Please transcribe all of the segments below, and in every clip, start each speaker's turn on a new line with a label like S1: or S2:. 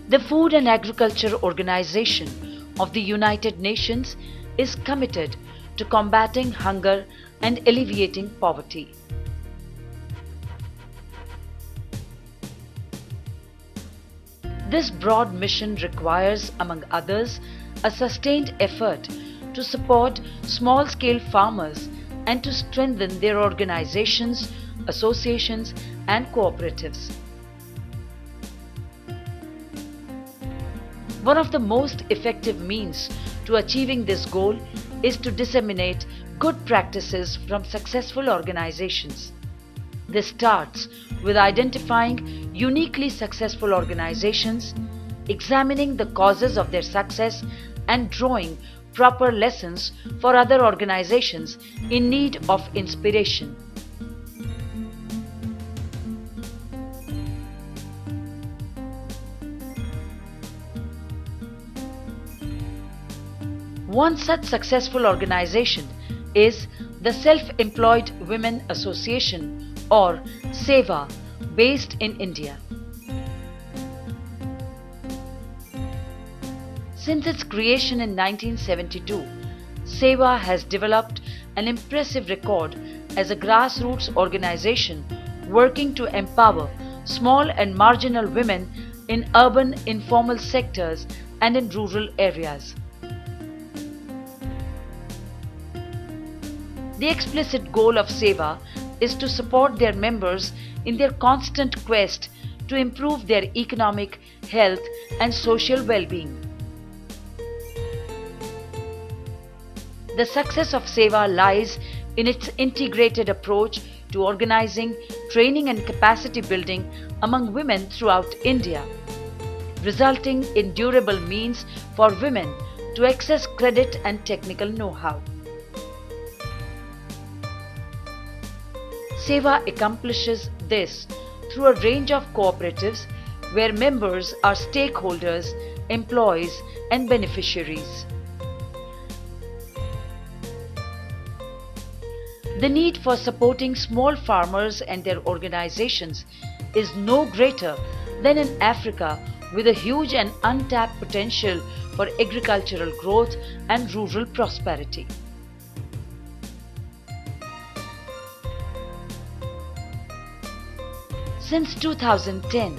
S1: The Food and Agriculture Organization of the United Nations is committed to combating hunger and alleviating poverty. This broad mission requires, among others, a sustained effort to support small-scale farmers and to strengthen their organizations, associations, and cooperatives. One of the most effective means to achieving this goal is to disseminate good practices from successful organizations. This starts with identifying uniquely successful organizations, examining the causes of their success, and drawing proper lessons for other organizations in need of inspiration. One such successful organization is the Self-Employed Women Association, or SEWA, based in India. Since its creation in 1972, SEWA has developed an impressive record as a grassroots organization working to empower small and marginal women in urban informal sectors and in rural areas. The explicit goal of SEWA is to support their members in their constant quest to improve their economic, health, and social well-being. The success of SEWA lies in its integrated approach to organizing, training, and capacity building among women throughout India, resulting in durable means for women to access credit and technical know-how. SEWA accomplishes this through a range of cooperatives where members are stakeholders, employees, and beneficiaries. The need for supporting small farmers and their organizations is no greater than in Africa, with a huge and untapped potential for agricultural growth and rural prosperity. Since 2010,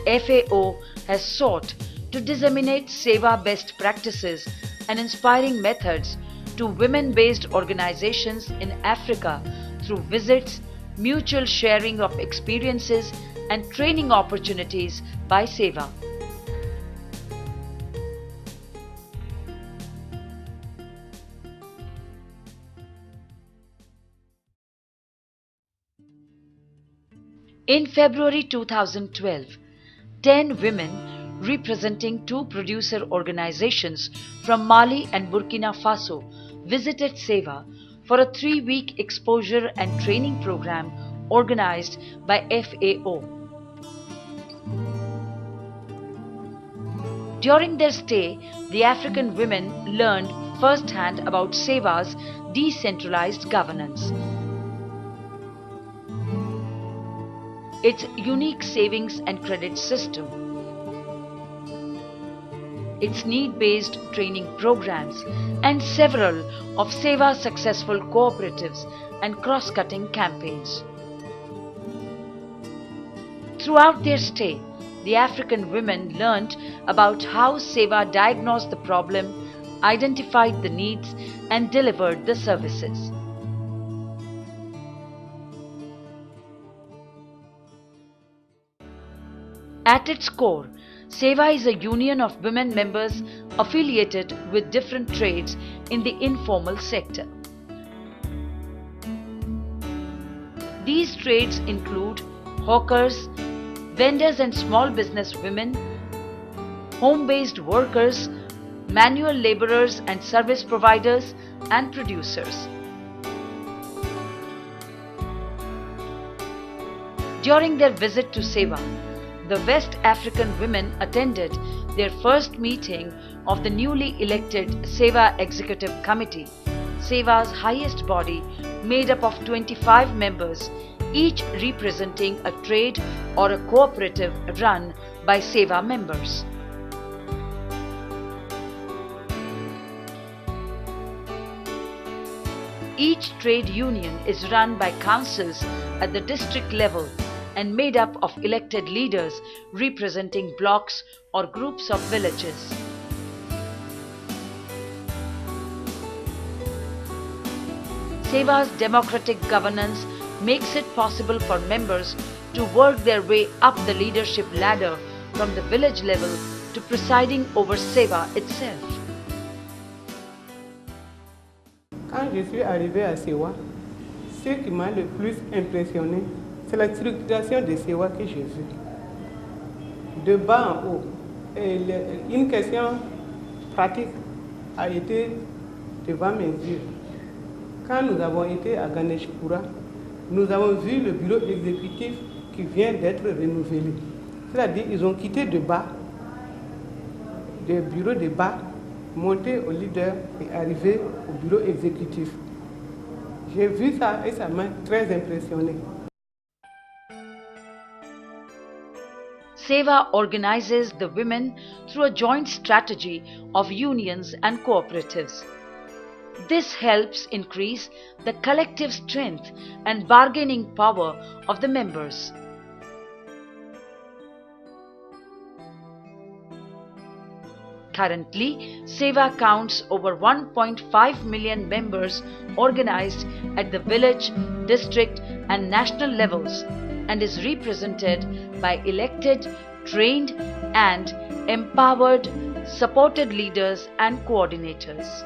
S1: FAO has sought to disseminate SEWA best practices and inspiring methods to women-based organizations in Africa through visits, mutual sharing of experiences, and training opportunities by SEWA. In February 2012, 10 women representing 2 producer organizations from Mali and Burkina Faso visited SEWA for a 3-week exposure and training program organized by FAO. During their stay, the African women learned firsthand about SEWA's decentralized governance, its unique savings and credit system, its need-based training programs, and several of SEWA's successful cooperatives and cross-cutting campaigns. Throughout their stay, the African women learned about how SEWA diagnosed the problem, identified the needs, and delivered the services. At its core, SEWA is a union of women members affiliated with different trades in the informal sector. These trades include hawkers, vendors and small business women, home-based workers, manual laborers and service providers, and producers. During their visit to SEWA, the West African women attended their first meeting of the newly elected SEWA Executive Committee, SEWA's highest body made up of 25 members, each representing a trade or a cooperative run by SEWA members. Each trade union is run by councils at the district level and made up of elected leaders representing blocks or groups of villages. SEWA's democratic governance makes it possible for members to work their way up the leadership ladder from the village level to presiding over SEWA itself.
S2: Quand je suis arrivé à SEWA, ce qui m'a le plus impressionné, c'est la structuration de SEWA que j'ai vue. De bas en haut, une question pratique a été devant mes yeux. Quand nous avons été à Ganeshpura, nous avons vu le bureau exécutif qui vient d'être renouvelé. C'est-à-dire qu'ils ont quitté de bas, des bureaux de bas, monté au leader et arrivé au bureau exécutif. J'ai vu ça et ça m'a très impressionné.
S1: SEWA organizes the women through a joint strategy of unions and cooperatives. This helps increase the collective strength and bargaining power of the members. Currently, SEWA counts over 1.5 million members organized at the village, district and national levels and is represented by elected, trained and empowered, supported leaders and coordinators.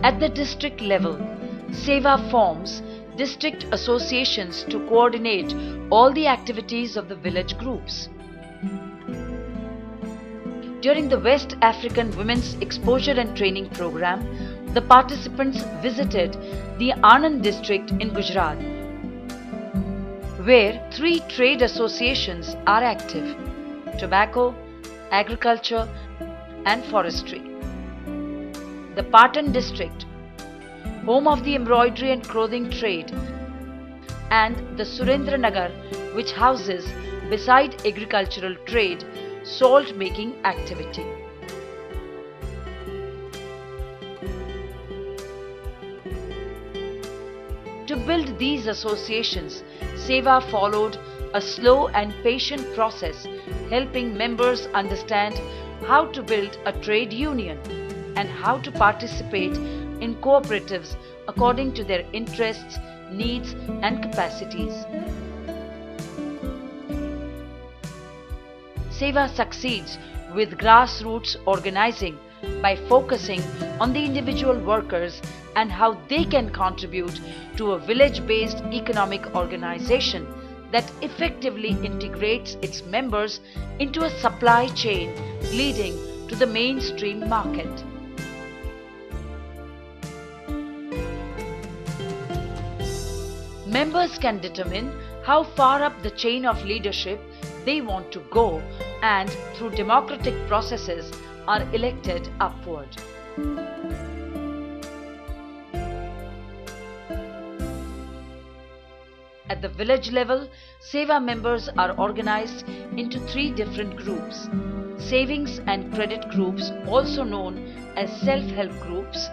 S1: At the district level, SEWA forms district associations to coordinate all the activities of the village groups. During the West African Women's Exposure and Training Program, the participants visited the Anand district in Gujarat, where 3 trade associations are active: tobacco, agriculture and forestry. The Patan district, home of the embroidery and clothing trade, and the Surendranagar, which houses, beside agricultural trade, salt making activity. To build these associations, SEWA followed a slow and patient process, helping members understand how to build a trade union and how to participate in cooperatives according to their interests, needs and capacities. SEWA succeeds with grassroots organizing by focusing on the individual workers and how they can contribute to a village-based economic organization that effectively integrates its members into a supply chain leading to the mainstream market. Members can determine how far up the chain of leadership they want to go and through democratic processes are elected upward. At the village level, SEWA members are organized into 3 different groups: savings and credit groups, also known as self-help groups,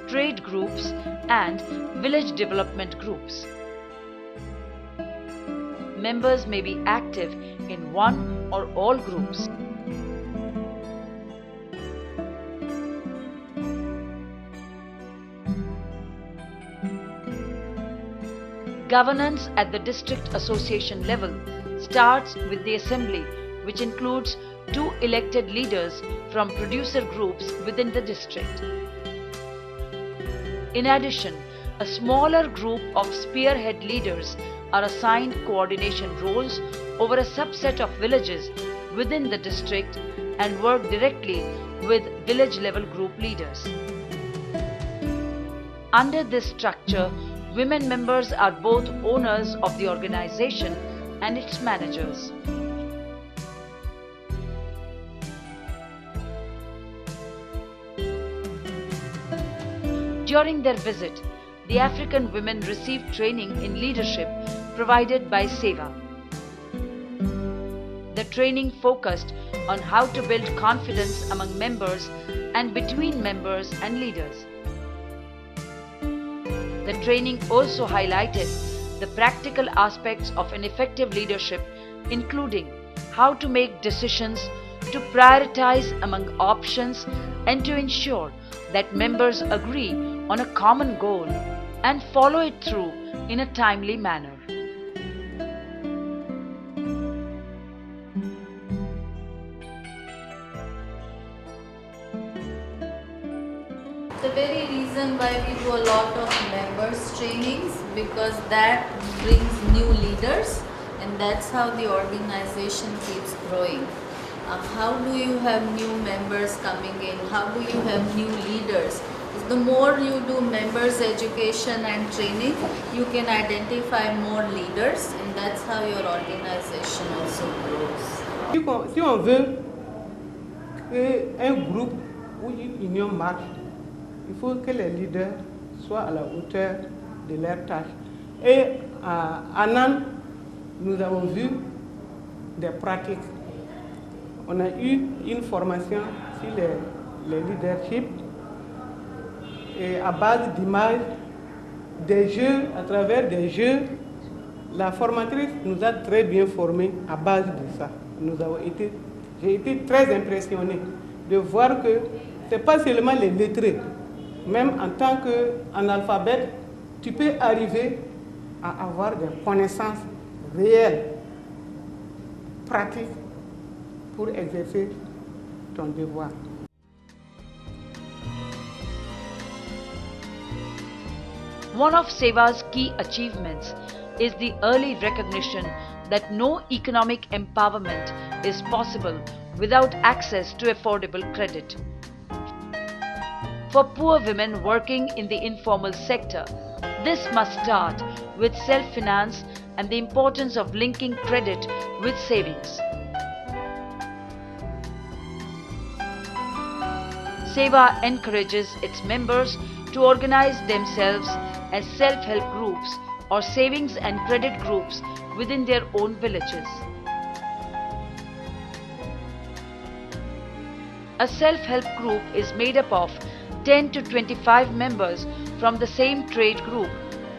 S1: trade groups and village development groups. Members may be active in one or all groups. Governance at the district association level starts with the assembly, which includes 2 elected leaders from producer groups within the district. In addition, a smaller group of spearhead leaders are assigned coordination roles over a subset of villages within the district and work directly with village level group leaders. Under this structure, women members are both owners of the organization and its managers. During their visit, the African women received training in leadership provided by SEWA. The training focused on how to build confidence among members and between members and leaders. The training also highlighted the practical aspects of an effective leadership, including how to make decisions, to prioritize among options, and to ensure that members agree on a common goal and follow it through in a timely manner.
S3: The very reason why we do a lot of members trainings, because that brings new leaders, and that's how the organization keeps growing. How do you have new members coming in? How do you have new leaders? The more you do members education and training, you can identify more leaders, and that's how your organization also grows.
S2: Si on veut qu'un groupe ou une union marche, il faut que les leaders soient à la hauteur de leurs tâches. Et à Annan, nous avons vu des pratiques. On a eu une formation sur les leadership et à base d'images, des jeux, à travers des jeux. La formatrice nous a très bien formés à base de ça. J'ai été très impressionné de voir que ce n'est pas seulement les lettrés. Même en tant qu'analphabète, tu peux arriver à avoir des connaissances réelles, pratiques, pour exercer ton devoir.
S1: One of SEWA's key achievements is the early recognition that no economic empowerment is possible without access to affordable credit. For poor women working in the informal sector, this must start with self-finance and the importance of linking credit with savings. SEWA encourages its members to organize themselves as self-help groups or savings and credit groups within their own villages. A self-help group is made up of 10 to 25 members from the same trade group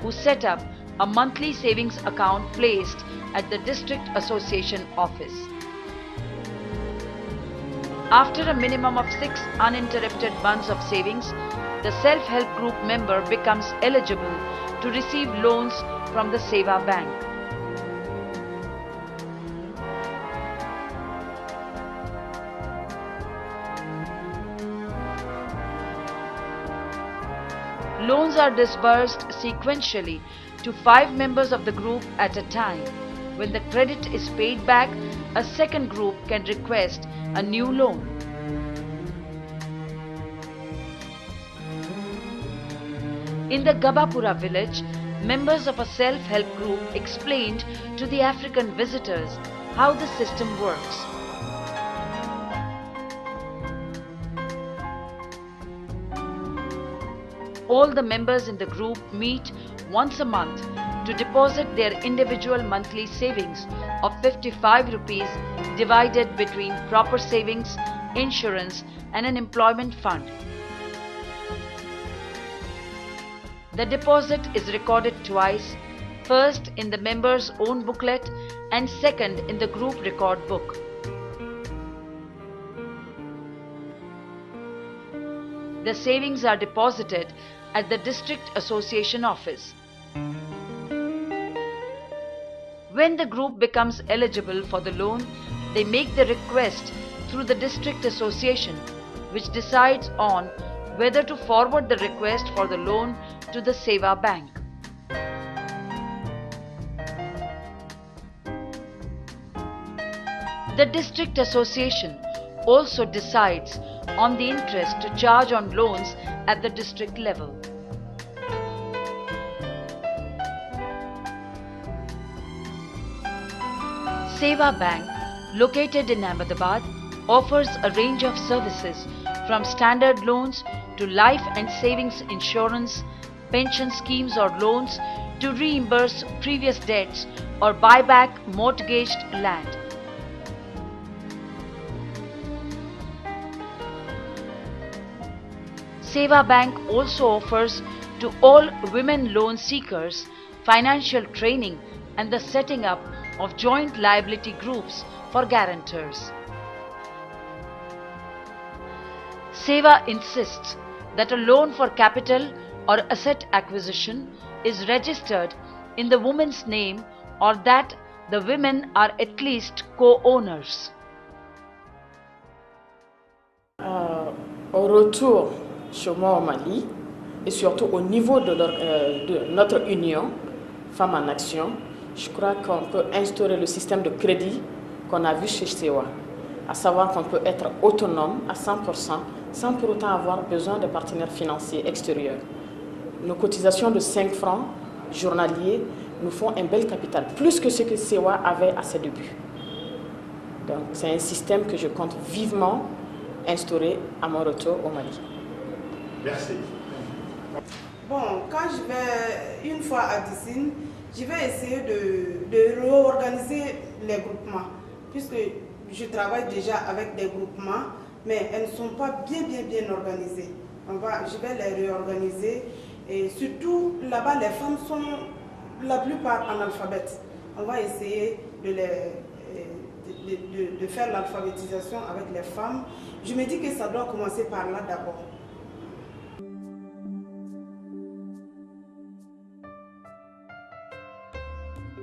S1: who set up a monthly savings account placed at the district association office. After a minimum of 6 uninterrupted months of savings, the self-help group member becomes eligible to receive loans from the SEWA Bank. Loans are disbursed sequentially to 5 members of the group at a time. When the credit is paid back, a second group can request a new loan. In the Gabapura village, members of a self-help group explained to the African visitors how the system works. All the members in the group meet once a month to deposit their individual monthly savings of 55 rupees divided between proper savings, insurance and an employment fund. The deposit is recorded twice, first in the member's own booklet and second in the group record book. The savings are deposited at the district association office. When the group becomes eligible for the loan, they make the request through the district association, which decides on whether to forward the request for the loan to the SEWA Bank. The district association also decides on the interest to charge on loans at the district level. SEWA Bank, located in Ahmedabad, offers a range of services from standard loans to life and savings insurance, pension schemes or loans to reimburse previous debts or buy back mortgaged land. SEWA Bank also offers to all women loan seekers financial training and the setting up of joint liability groups for guarantors. SEWA insists that a loan for capital or asset acquisition is registered in the woman's name or that the women are at least co-owners.
S4: Au retour chez moi au Mali et surtout au niveau de notre union Femmes en Action, je crois qu'on peut instaurer le système de crédit qu'on a vu chez SEWA, à savoir qu'on peut être autonome à 100% sans pour autant avoir besoin de partenaires financiers extérieurs. Nos cotisations de 5 francs journaliers nous font un bel capital, plus que ce que SEWA avait à ses débuts. Donc c'est un système que je compte vivement instauré à mon retour au Mali.
S5: Merci.
S6: Bon, quand je vais une fois à Dissine, je vais essayer de réorganiser les groupements, puisque je travaille déjà avec des groupements, mais elles ne sont pas bien organisées. Je vais les réorganiser et surtout là-bas les femmes sont la plupart analphabètes. On va essayer de faire l'alphabétisation avec les femmes. Je me dis que ça doit commencer par là d'abord.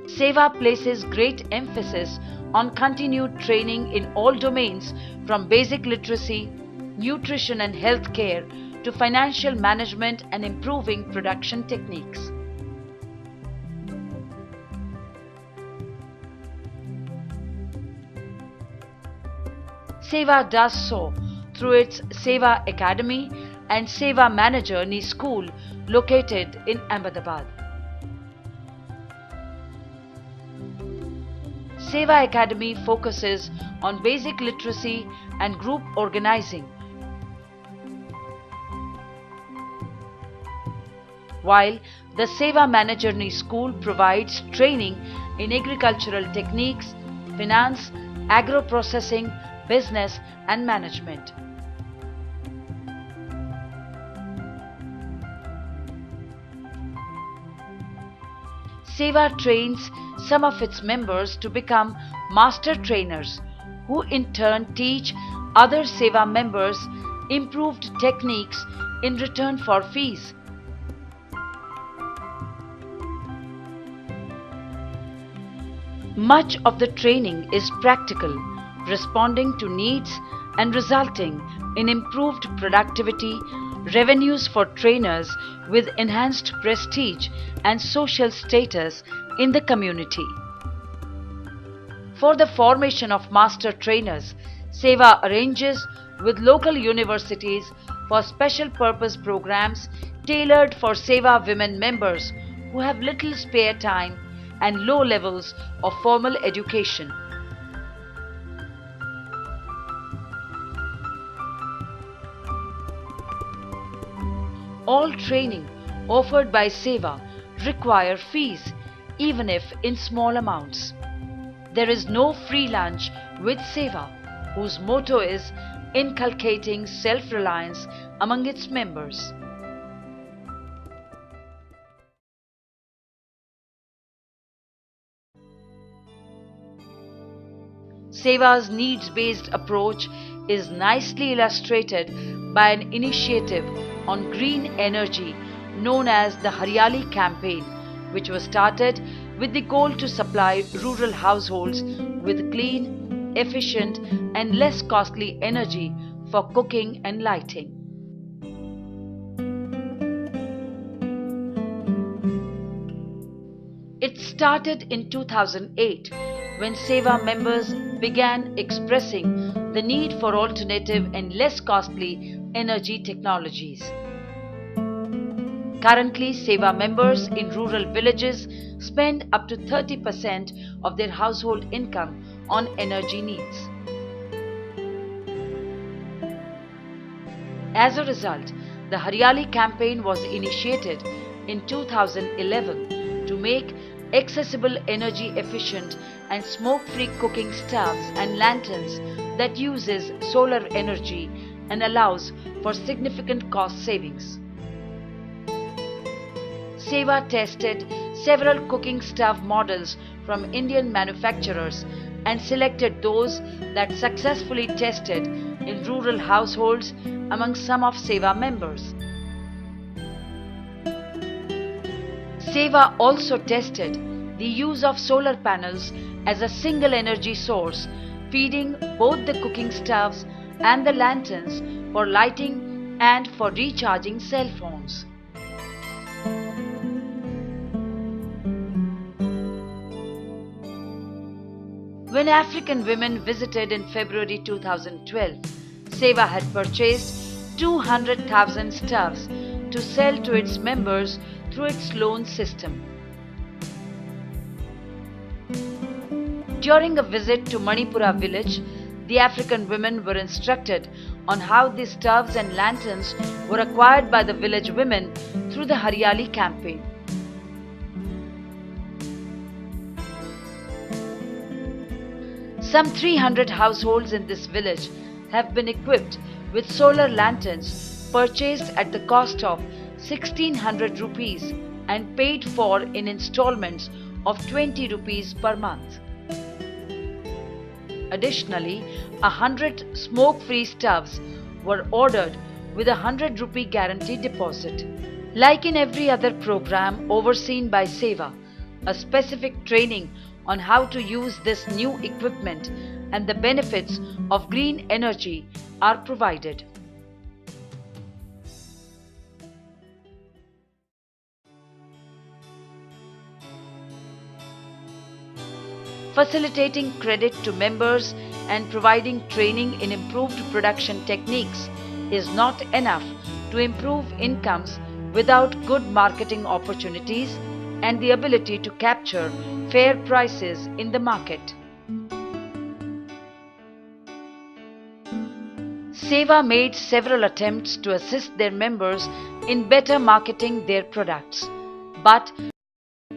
S1: SEWA places great emphasis on continued training in all domains from basic literacy, nutrition and health care to financial management and improving production techniques. SEWA does so through its SEWA Academy and SEWA Manager School located in Ahmedabad. SEWA Academy focuses on basic literacy and group organizing, while the SEWA Manager School provides training in agricultural techniques, finance, agro-processing, business and management. SEWA trains some of its members to become master trainers, who in turn teach other SEWA members improved techniques in return for fees. Much of the training is practical, responding to needs and resulting in improved productivity, revenues for trainers with enhanced prestige and social status in the community. For the formation of master trainers, SEWA arranges with local universities for special purpose programs tailored for SEWA women members who have little spare time and low levels of formal education. All training offered by SEWA require fees, even if in small amounts. There is no free lunch with SEWA, whose motto is inculcating self-reliance among its members. SEWA's needs-based approach is nicely illustrated by an initiative on green energy known as the Haryali campaign, which was started with the goal to supply rural households with clean, efficient and less costly energy for cooking and lighting. It started in 2008 when SEWA members began expressing the need for alternative and less costly energy technologies. Currently, SEWA members in rural villages spend up to 30% of their household income on energy needs. As a result, the Haryali campaign was initiated in 2011 to make accessible energy efficient and smoke-free cooking stoves and lanterns that uses solar energy and allows for significant cost savings. SEWA tested several cooking stove models from Indian manufacturers and selected those that successfully tested in rural households among some of SEWA members. SEWA also tested the use of solar panels as a single energy source, feeding both the cooking stoves and the lanterns for lighting and for recharging cell phones. When African women visited in February 2012, SEWA had purchased 200,000 stoves to sell to its members through its loan system. During a visit to Manipura village, the African women were instructed on how the stoves and lanterns were acquired by the village women through the Hariyali campaign. Some 300 households in this village have been equipped with solar lanterns purchased at the cost of 1600 rupees and paid for in installments of 20 rupees per month. Additionally, 100 smoke-free stoves were ordered with a 100 rupee guarantee deposit. Like in every other program overseen by SEWA, a specific training on how to use this new equipment and the benefits of green energy are provided. Facilitating credit to members and providing training in improved production techniques is not enough to improve incomes without good marketing opportunities and the ability to capture fair prices in the market. SEWA made several attempts to assist their members in better marketing their products, but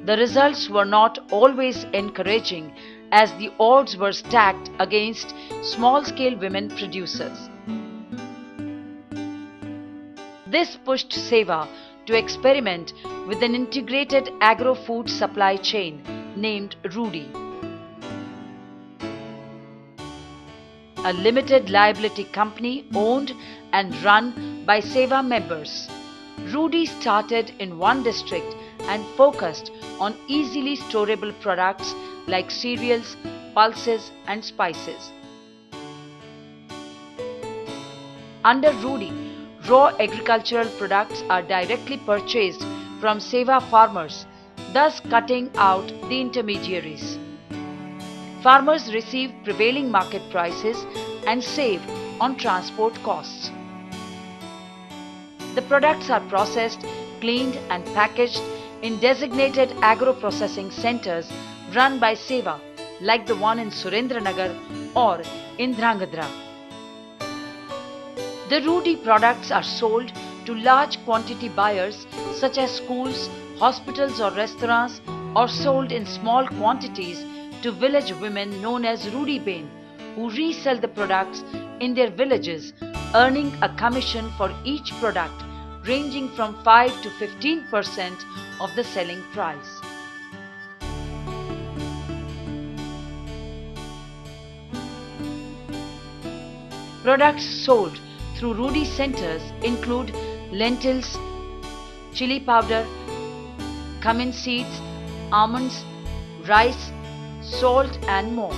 S1: the results were not always encouraging as the odds were stacked against small-scale women producers. This pushed SEWA to experiment with an integrated agro-food supply chain named Rudy, a limited liability company owned and run by SEWA members. Rudy started in one district and focused on easily storable products like cereals, pulses and spices. Under Rudy, raw agricultural products are directly purchased from SEWA farmers, thus cutting out the intermediaries. Farmers receive prevailing market prices and save on transport costs. The products are processed, cleaned and packaged in designated agro-processing centers run by SEWA, like the one in Surendranagar or in Drangadra. The Rudy products are sold to large quantity buyers such as schools, hospitals or restaurants, or sold in small quantities to village women known as Rudy Bain, who resell the products in their villages, earning a commission for each product ranging from 5 to 15% of the selling price. Products sold through Rudy centers include lentils, chili powder, cumin seeds, almonds, rice, salt and more.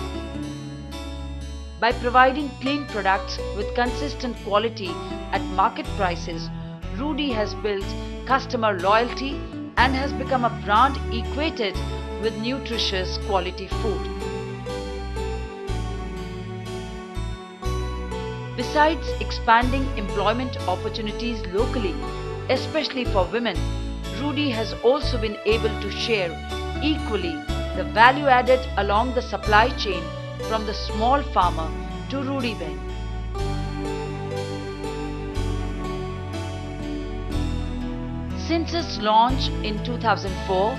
S1: By providing clean products with consistent quality at market prices, Rudy has built customer loyalty and has become a brand equated with nutritious quality food. Besides expanding employment opportunities locally, especially for women, Rudy has also been able to share equally the value added along the supply chain from the small farmer to Rudy Bain. Since its launch in 2004,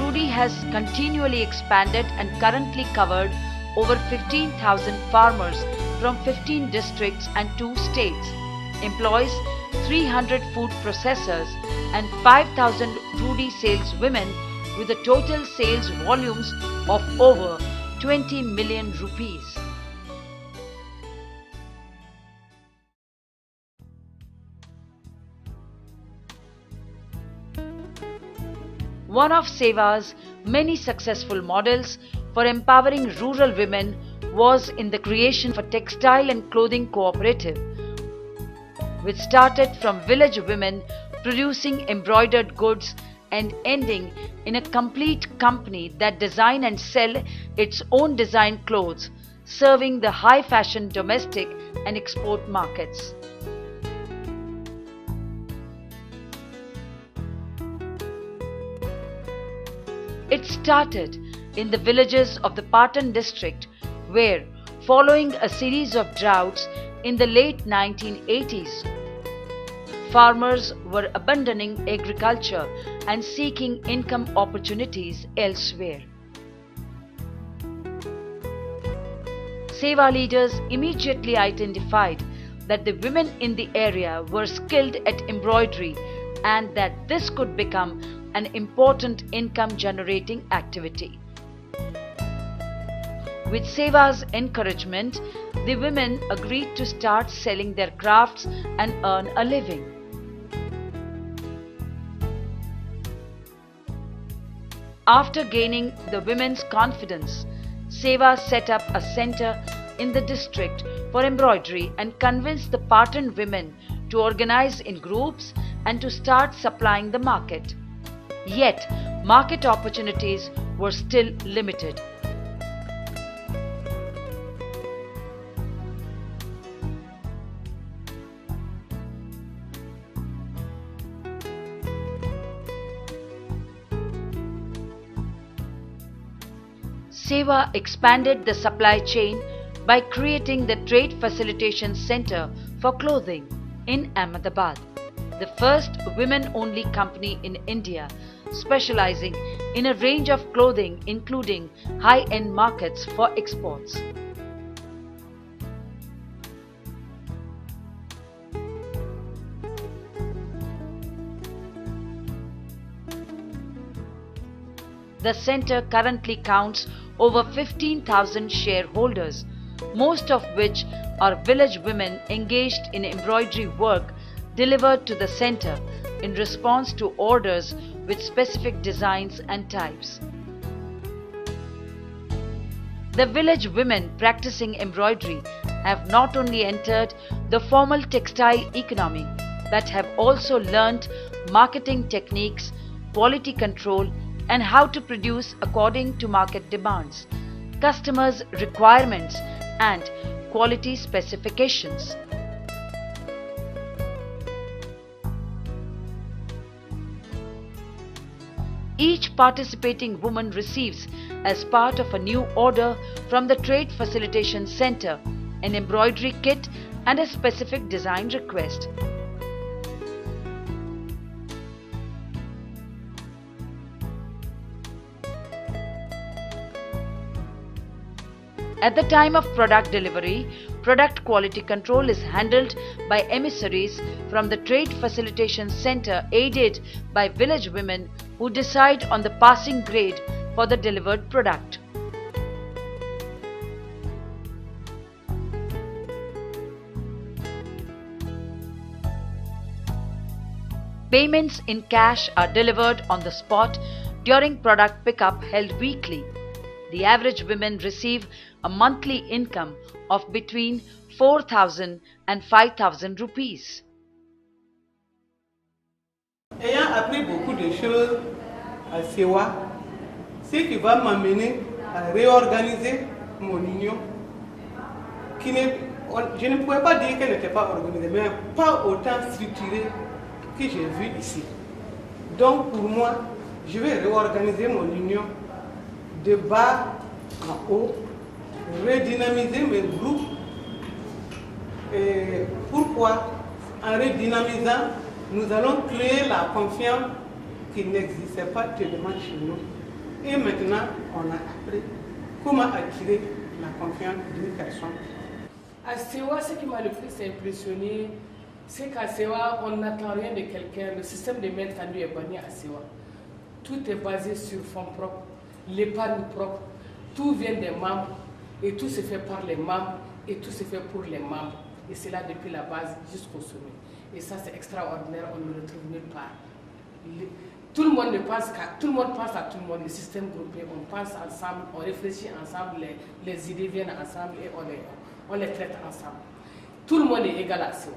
S1: Rudy has continually expanded and currently covered over 15,000 farmers from 15 districts and 2 states. employs 300 food processors and 5,000 Rudy saleswomen with a total sales volumes of over 20 million rupees. One of SEWA's many successful models for empowering rural women was in the creation of a textile and clothing cooperative, which started from village women producing embroidered goods and ending in a complete company that design and sell its own designed clothes, serving the high fashion domestic and export markets. It started in the villages of the Patan district, where, following a series of droughts in the late 1980s, farmers were abandoning agriculture and seeking income opportunities elsewhere. SEWA leaders immediately identified that the women in the area were skilled at embroidery and that this could become an important income generating activity. With SEWA's encouragement, the women agreed to start selling their crafts and earn a living. After gaining the women's confidence, SEWA set up a center in the district for embroidery and convinced the Patan women to organize in groups and to start supplying the market. Yet, market opportunities were still limited. SEWA expanded the supply chain by creating the Trade Facilitation Center for Clothing in Ahmedabad, the first women-only company in India, specializing in a range of clothing including high-end markets for exports. The center currently counts over 15,000 shareholders, most of which are village women engaged in embroidery work delivered to the center in response to orders with specific designs and types. The village women practicing embroidery have not only entered the formal textile economy but have also learnt marketing techniques, quality control, and how to produce according to market demands, customers' requirements, and quality specifications. Each participating woman receives, as part of a new order from the Trade Facilitation Center, an embroidery kit and a specific design request. At the time of product delivery, product quality control is handled by emissaries from the Trade Facilitation Center aided by village women who decide on the passing grade for the delivered product. Payments in cash are delivered on the spot during product pickup held weekly. The average women receive a monthly income of between 4,000 and 5,000 rupees.
S2: Ayant appris beaucoup de choses à SEWA, ce qui va m'amener à réorganiser mon union, je ne pourrais pas dire qu'elle n'était pas organisée, mais pas autant structurée que j'ai vu ici. Donc pour moi, je vais réorganiser mon union de bas en haut, redynamiser mes groupes. Et pourquoi? En redynamisant, nous allons créer la confiance qui n'existait pas tellement chez nous. Et maintenant, on a appris comment attirer la confiance d'une personne.
S4: À SEWA, ce qui m'a le plus impressionné,
S5: C'est qu'à SEWA, on n'attend rien de quelqu'un. Le système de main tendue est banni à SEWA. Tout est basé sur fonds propres, l'épargne propre. Tout vient des membres et tout se fait par les membres et tout se fait pour les membres. Et c'est là depuis la base jusqu'au sommet. Et ça, c'est extraordinaire, on ne le retrouve nulle part. Tout le monde pense à tout le monde, le système groupé, on pense ensemble, on réfléchit ensemble, les idées viennent ensemble et on les traite ensemble. Tout le monde est égal à SEWA.